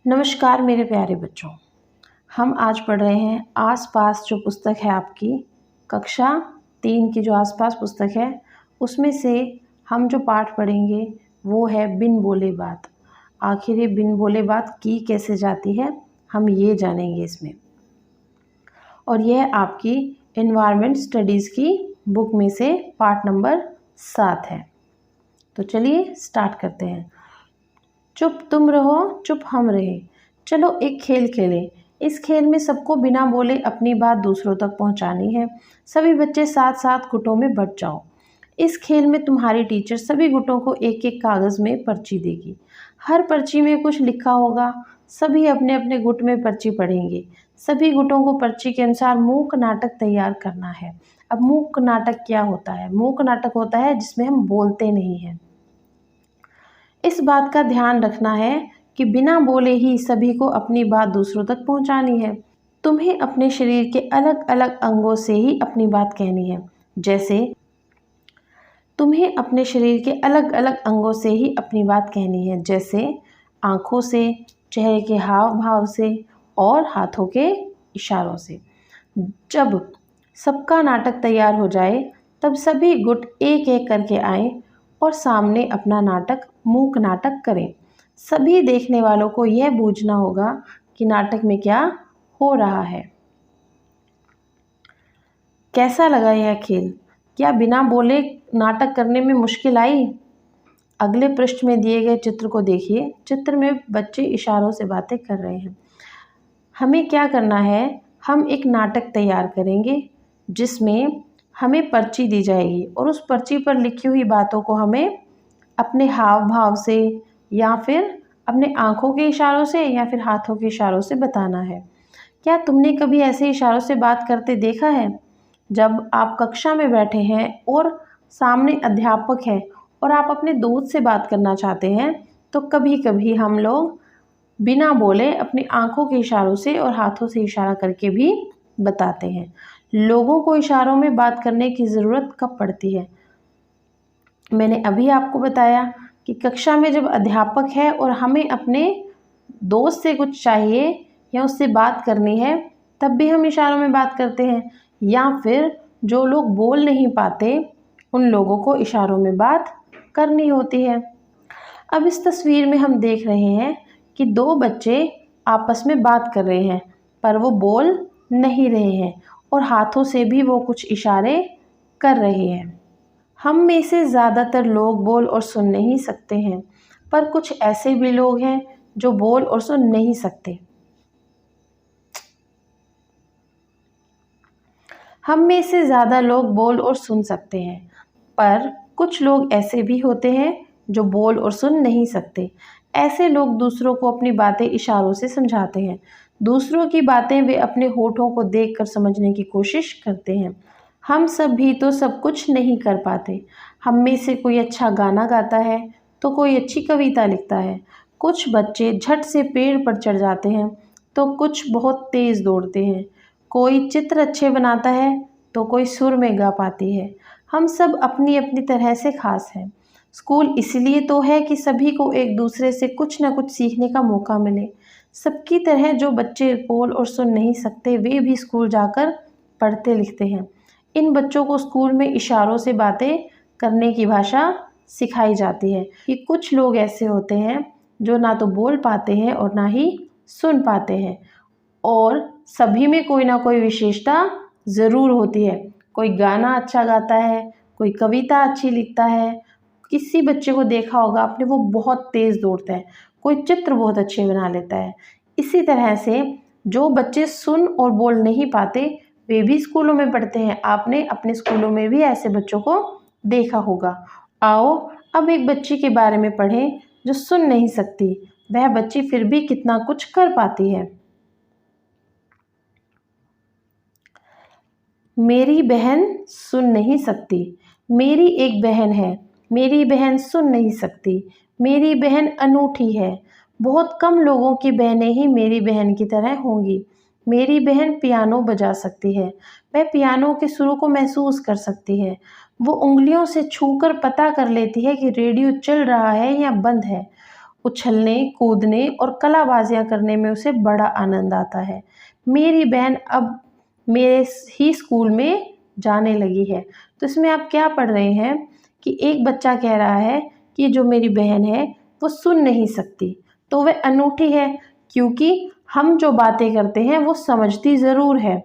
नमस्कार मेरे प्यारे बच्चों। हम आज पढ़ रहे हैं आस-पास जो पुस्तक है आपकी कक्षा 3 की जो आस-पास पुस्तक है उसमें से हम जो पाठ पढ़ेंगे वो है बिन बोले बात। आखिर ये बिन बोले बात की कैसे जाती है हम ये जानेंगे इसमें। और यह आपकी एनवायरनमेंट स्टडीज़ की बुक में से पाठ नंबर 7 है। तो चलिए स्टार्ट करते हैं। चुप तुम रहो चुप हम रहे, चलो एक खेल खेलें। इस खेल में सबको बिना बोले अपनी बात दूसरों तक पहुंचानी है। सभी बच्चे साथ साथ गुटों में बंट जाओ। इस खेल में तुम्हारी टीचर सभी गुटों को एक एक कागज़ में पर्ची देगी। हर पर्ची में कुछ लिखा होगा। सभी अपने अपने गुट में पर्ची पढ़ेंगे। सभी गुटों को पर्ची के अनुसार मूक नाटक तैयार करना है। अब मूक नाटक क्या होता है? मूक नाटक होता है जिसमें हम बोलते नहीं हैं। इस बात का ध्यान रखना है कि बिना बोले ही सभी को अपनी बात दूसरों तक पहुंचानी है। तुम्हें अपने शरीर के अलग अलग अंगों से ही अपनी बात कहनी है। जैसे तुम्हें अपने शरीर के अलग अलग अंगों से ही अपनी बात कहनी है, जैसे आँखों से, चेहरे के हाव भाव से और हाथों के इशारों से। जब सबका नाटक तैयार हो जाए तब सभी गुट एक एक करके आए और सामने अपना नाटक मूक नाटक करें। सभी देखने वालों को यह बूझना होगा कि नाटक में क्या हो रहा है। कैसा लगा यह खेल? क्या बिना बोले नाटक करने में मुश्किल आई? अगले पृष्ठ में दिए गए चित्र को देखिए। चित्र में बच्चे इशारों से बातें कर रहे हैं। हमें क्या करना है? हम एक नाटक तैयार करेंगे जिसमें हमें पर्ची दी जाएगी और उस पर्ची पर लिखी हुई बातों को हमें अपने हाव भाव से या फिर अपने आँखों के इशारों से या फिर हाथों के इशारों से बताना है। क्या तुमने कभी ऐसे इशारों से बात करते देखा है? जब आप कक्षा में बैठे हैं और सामने अध्यापक है और आप अपने दोस्त से बात करना चाहते हैं तो कभी कभी हम लोग बिना बोले अपनी आँखों के इशारों से और हाथों से इशारा करके भी बताते हैं। लोगों को इशारों में बात करने की ज़रूरत कब पड़ती है? मैंने अभी आपको बताया कि कक्षा में जब अध्यापक है और हमें अपने दोस्त से कुछ चाहिए या उससे बात करनी है तब भी हम इशारों में बात करते हैं, या फिर जो लोग बोल नहीं पाते उन लोगों को इशारों में बात करनी होती है। अब इस तस्वीर में हम देख रहे हैं कि दो बच्चे आपस में बात कर रहे हैं पर वो बोल नहीं रहे हैं और हाथों से भी वो कुछ इशारे कर रहे हैं। हम में से ज़्यादातर लोग बोल और सुन नहीं सकते हैं, पर कुछ ऐसे भी लोग हैं जो बोल और सुन नहीं सकते। हम में से ज़्यादा लोग बोल और सुन सकते हैं, पर कुछ लोग ऐसे भी होते हैं जो बोल और सुन नहीं सकते। ऐसे लोग दूसरों को अपनी बातें इशारों से समझाते हैं। दूसरों की बातें वे अपने होठों को देखकर समझने की कोशिश करते हैं। हम सब भी तो सब कुछ नहीं कर पाते। हम में से कोई अच्छा गाना गाता है तो कोई अच्छी कविता लिखता है। कुछ बच्चे झट से पेड़ पर चढ़ जाते हैं तो कुछ बहुत तेज़ दौड़ते हैं। कोई चित्र अच्छे बनाता है तो कोई सुर में गा पाती है। हम सब अपनी अपनी तरह से खास हैं। स्कूल इसलिए तो है कि सभी को एक दूसरे से कुछ न कुछ सीखने का मौका मिले। सबकी तरह जो बच्चे बोल और सुन नहीं सकते वे भी स्कूल जाकर पढ़ते लिखते हैं। इन बच्चों को स्कूल में इशारों से बातें करने की भाषा सिखाई जाती है। कि कुछ लोग ऐसे होते हैं जो ना तो बोल पाते हैं और ना ही सुन पाते हैं, और सभी में कोई ना कोई विशेषता ज़रूर होती है। कोई गाना अच्छा गाता है, कोई कविता अच्छी लिखता है, किसी बच्चे को देखा होगा आपने वो बहुत तेज़ दौड़ता है, कोई चित्र बहुत अच्छे बना लेता है। इसी तरह से जो बच्चे सुन और बोल नहीं पाते वे भी स्कूलों में पढ़ते हैं। आपने अपने स्कूलों में भी ऐसे बच्चों को देखा होगा। आओ अब एक बच्ची के बारे में पढ़ें जो सुन नहीं सकती, वह बच्ची फिर भी कितना कुछ कर पाती है। मेरी बहन सुन नहीं सकती। मेरी एक बहन है, मेरी बहन सुन नहीं सकती। मेरी बहन अनूठी है। बहुत कम लोगों की बहनें ही मेरी बहन की तरह होंगी। मेरी बहन पियानो बजा सकती है। वह पियानो के सुरों को महसूस कर सकती है। वो उंगलियों से छूकर पता कर लेती है कि रेडियो चल रहा है या बंद है। उछलने, कूदने और कलाबाजियाँ करने में उसे बड़ा आनंद आता है। मेरी बहन अब मेरे ही स्कूल में जाने लगी है। तो इसमें आप क्या पढ़ रहे हैं कि एक बच्चा कह रहा है कि जो मेरी बहन है वो सुन नहीं सकती, तो वह अनूठी है, क्योंकि हम जो बातें करते हैं वो समझती ज़रूर है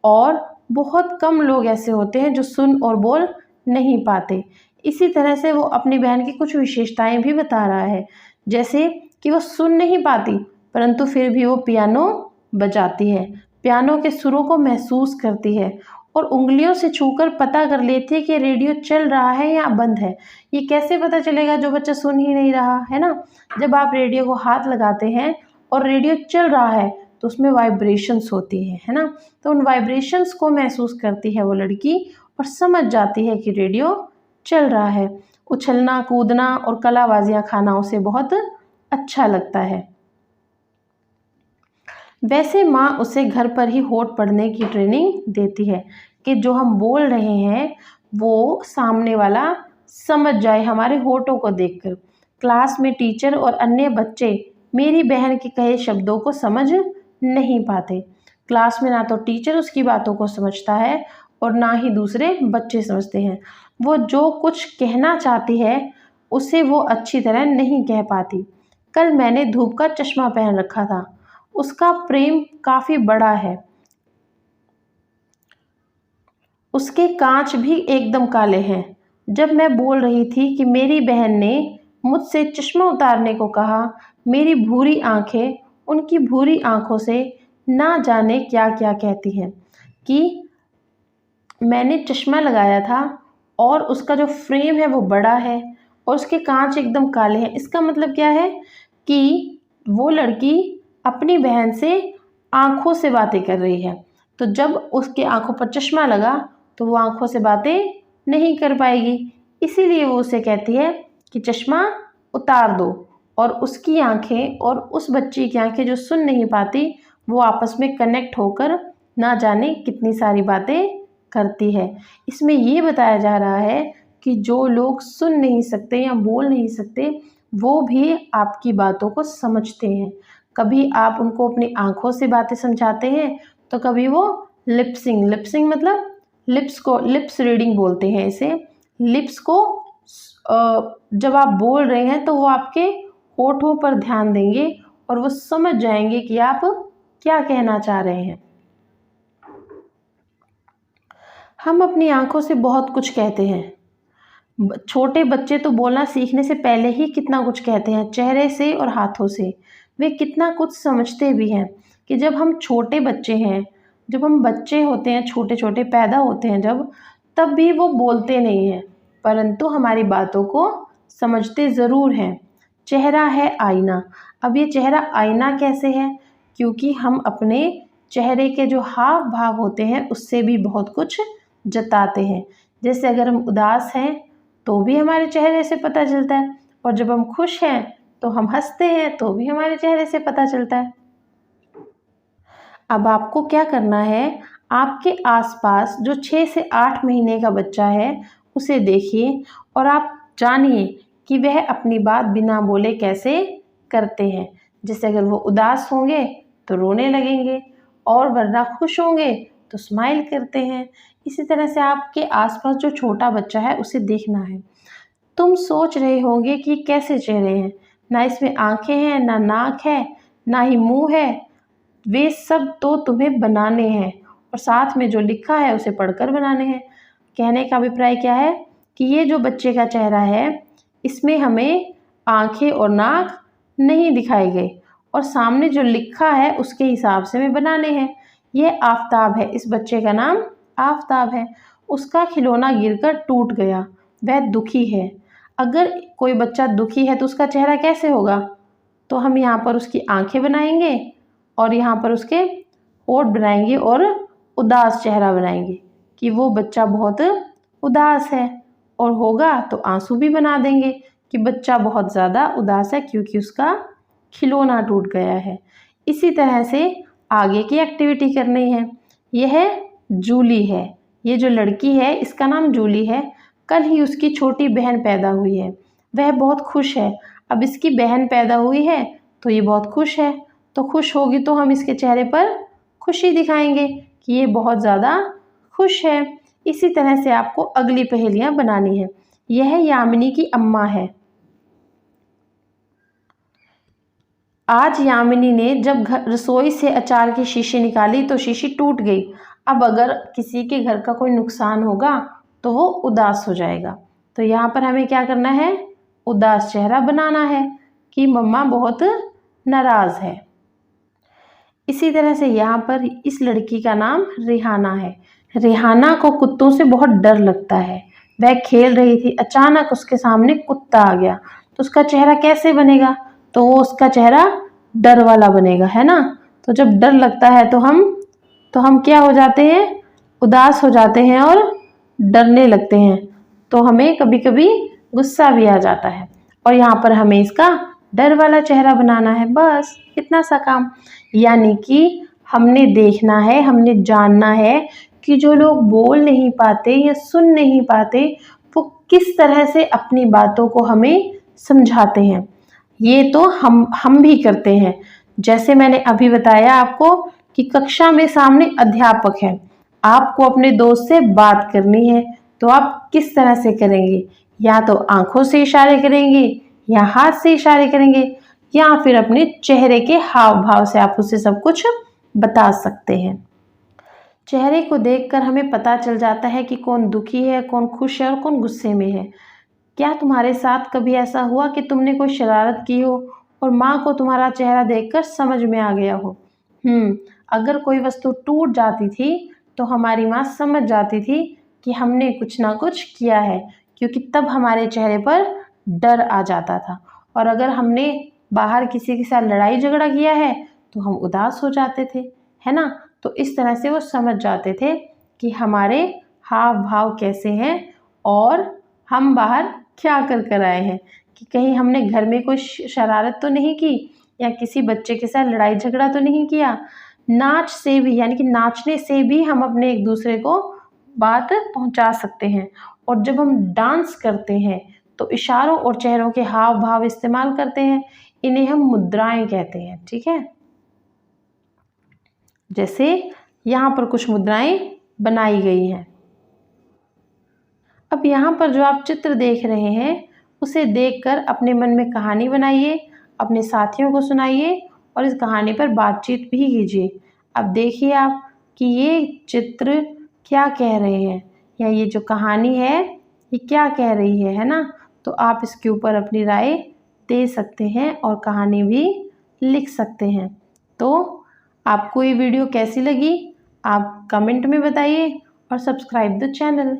और बहुत कम लोग ऐसे होते हैं जो सुन और बोल नहीं पाते। इसी तरह से वो अपनी बहन की कुछ विशेषताएं भी बता रहा है, जैसे कि वो सुन नहीं पाती परंतु फिर भी वो पियानो बजाती है, पियानो के सुरों को महसूस करती है और उंगलियों से छूकर पता कर लेती है कि रेडियो चल रहा है या बंद है। ये कैसे पता चलेगा जो बच्चा सुन ही नहीं रहा है ना? जब आप रेडियो को हाथ लगाते हैं और रेडियो चल रहा है तो उसमें वाइब्रेशंस होती हैं, है ना? तो उन वाइब्रेशंस को महसूस करती है वो लड़की और समझ जाती है कि रेडियो चल रहा है। उछलना, कूदना और कलाबाजियाँ खाना उसे बहुत अच्छा लगता है। वैसे माँ उसे घर पर ही होठ पढ़ने की ट्रेनिंग देती है कि जो हम बोल रहे हैं वो सामने वाला समझ जाए हमारे होठों को देखकर। क्लास में टीचर और अन्य बच्चे मेरी बहन के कहे शब्दों को समझ नहीं पाते। क्लास में ना तो टीचर उसकी बातों को समझता है और ना ही दूसरे बच्चे समझते हैं। वो जो कुछ कहना चाहती है उसे वो अच्छी तरह नहीं कह पाती। कल मैंने धूप का चश्मा पहन रखा था, उसका फ्रेम काफ़ी बड़ा है, उसके कांच भी एकदम काले हैं। जब मैं बोल रही थी कि मेरी बहन ने मुझसे चश्मा उतारने को कहा, मेरी भूरी आंखें उनकी भूरी आंखों से ना जाने क्या क्या कहती हैं कि मैंने चश्मा लगाया था और उसका जो फ्रेम है वो बड़ा है और उसके कांच एकदम काले हैं। इसका मतलब क्या है कि वो लड़की अपनी बहन से आँखों से बातें कर रही है। तो जब उसके आँखों पर चश्मा लगा तो वो आँखों से बातें नहीं कर पाएगी, इसीलिए वो उसे कहती है कि चश्मा उतार दो। और उसकी आँखें और उस बच्ची की आँखें जो सुन नहीं पाती वो आपस में कनेक्ट होकर ना जाने कितनी सारी बातें करती है। इसमें ये बताया जा रहा है कि जो लोग सुन नहीं सकते या बोल नहीं सकते वो भी आपकी बातों को समझते हैं। कभी आप उनको अपनी आँखों से बातें समझाते हैं तो कभी वो लिप्सिंग मतलब लिप्स रीडिंग बोलते हैं इसे। लिप्स को जब आप बोल रहे हैं तो वो आपके होठों पर ध्यान देंगे और वो समझ जाएंगे कि आप क्या कहना चाह रहे हैं। हम अपनी आँखों से बहुत कुछ कहते हैं। छोटे बच्चे तो बोलना सीखने से पहले ही कितना कुछ कहते हैं, चेहरे से और हाथों से। वे कितना कुछ समझते भी हैं कि जब हम छोटे बच्चे हैं, जब हम बच्चे होते हैं, छोटे छोटे पैदा होते हैं जब, तब भी वो बोलते नहीं हैं परंतु हमारी बातों को समझते ज़रूर हैं। चेहरा है आईना। अब ये चेहरा आईना कैसे है? क्योंकि हम अपने चेहरे के जो हाव भाव होते हैं उससे भी बहुत कुछ जताते हैं। जैसे अगर हम उदास हैं तो भी हमारे चेहरे से पता चलता है और जब हम खुश हैं तो हम हंसते हैं तो भी हमारे चेहरे से पता चलता है। अब आपको क्या करना है, आपके आसपास जो 6 से 8 महीने का बच्चा है उसे देखिए और आप जानिए कि वह अपनी बात बिना बोले कैसे करते हैं। जैसे अगर वो उदास होंगे तो रोने लगेंगे और वरना खुश होंगे तो स्माइल करते हैं। इसी तरह से आपके आसपास जो छोटा बच्चा है उसे देखना है। तुम सोच रहे होंगे कि कैसे चेहरे हैं, ना इसमें आंखें हैं, ना नाक है, ना ही मुंह है। वे सब तो तुम्हें बनाने हैं और साथ में जो लिखा है उसे पढ़कर बनाने हैं। कहने का अभिप्राय क्या है कि ये जो बच्चे का चेहरा है इसमें हमें आंखें और नाक नहीं दिखाए गए और सामने जो लिखा है उसके हिसाब से हमें बनाने हैं। यह आफताब है, इस बच्चे का नाम आफताब है। उसका खिलौना गिरकर टूट गया, वह दुखी है। अगर कोई बच्चा दुखी है तो उसका चेहरा कैसे होगा? तो हम यहाँ पर उसकी आंखें बनाएंगे और यहाँ पर उसके होठ बनाएंगे और उदास चेहरा बनाएंगे कि वो बच्चा बहुत उदास है, और होगा तो आंसू भी बना देंगे कि बच्चा बहुत ज़्यादा उदास है क्योंकि उसका खिलौना टूट गया है। इसी तरह से आगे की एक्टिविटी करनी है। यह जूली है, ये जो लड़की है इसका नाम जूली है। कल ही उसकी छोटी बहन पैदा हुई है, वह बहुत खुश है। अब इसकी बहन पैदा हुई है तो ये बहुत खुश है, तो खुश होगी तो हम इसके चेहरे पर खुशी दिखाएंगे कि ये बहुत ज़्यादा खुश है। इसी तरह से आपको अगली पहेलियाँ बनानी है। यह यामिनी की अम्मा है। आज यामिनी ने जब रसोई से अचार की शीशी निकाली तो शीशी टूट गई। अब अगर किसी के घर का कोई नुकसान होगा तो वो उदास हो जाएगा। तो यहाँ पर हमें क्या करना है, उदास चेहरा बनाना है कि मम्मा बहुत नाराज़ है। इसी तरह से यहाँ पर इस लड़की का नाम रिहाना है। रिहाना को कुत्तों से बहुत डर लगता है। वह खेल रही थी, अचानक उसके सामने कुत्ता आ गया तो उसका चेहरा कैसे बनेगा, तो वो उसका चेहरा डर वाला बनेगा, है ना। तो जब डर लगता है तो हम क्या हो जाते हैं, उदास हो जाते हैं और डरने लगते हैं। तो हमें कभी कभी गुस्सा भी आ जाता है और यहाँ पर हमें इसका डर वाला चेहरा बनाना है, बस इतना सा काम। यानी कि हमने देखना है, हमने जानना है कि जो लोग बोल नहीं पाते या सुन नहीं पाते वो किस तरह से अपनी बातों को हमें समझाते हैं। ये तो हम भी करते हैं। जैसे मैंने अभी बताया आपको कि कक्षा में सामने अध्यापक है, आपको अपने दोस्त से बात करनी है तो आप किस तरह से करेंगे, या तो आंखों से इशारे करेंगे या हाथ से इशारे करेंगे या फिर अपने चेहरे के हाव भाव से आप उसे सब कुछ बता सकते हैं। चेहरे को देखकर हमें पता चल जाता है कि कौन दुखी है, कौन खुश है और कौन गुस्से में है। क्या तुम्हारे साथ कभी ऐसा हुआ कि तुमने कोई शरारत की हो और माँ को तुम्हारा चेहरा देखकर समझ में आ गया हो? अगर कोई वस्तु टूट जाती थी तो हमारी माँ समझ जाती थी कि हमने कुछ ना कुछ किया है, क्योंकि तब हमारे चेहरे पर डर आ जाता था। और अगर हमने बाहर किसी के साथ लड़ाई झगड़ा किया है तो हम उदास हो जाते थे, है ना। तो इस तरह से वो समझ जाते थे कि हमारे हाव भाव कैसे हैं और हम बाहर क्या कर कर आए हैं, कि कहीं हमने घर में कोई शरारत तो नहीं की या किसी बच्चे के साथ लड़ाई झगड़ा तो नहीं किया। नाच से भी, यानी कि नाचने से भी हम अपने एक दूसरे को बात पहुंचा सकते हैं। और जब हम डांस करते हैं तो इशारों और चेहरों के हाव भाव इस्तेमाल करते हैं, इन्हें हम मुद्राएं कहते हैं, ठीक है। जैसे यहाँ पर कुछ मुद्राएं बनाई गई हैं। अब यहाँ पर जो आप चित्र देख रहे हैं उसे देखकर अपने मन में कहानी बनाइए, अपने साथियों को सुनाइए और इस कहानी पर बातचीत भी कीजिए। अब देखिए आप कि ये चित्र क्या कह रहे हैं या ये जो कहानी है ये क्या कह रही है ना। तो आप इसके ऊपर अपनी राय दे सकते हैं और कहानी भी लिख सकते हैं। तो आपको ये वीडियो कैसी लगी आप कमेंट में बताइए और सब्सक्राइब द चैनल।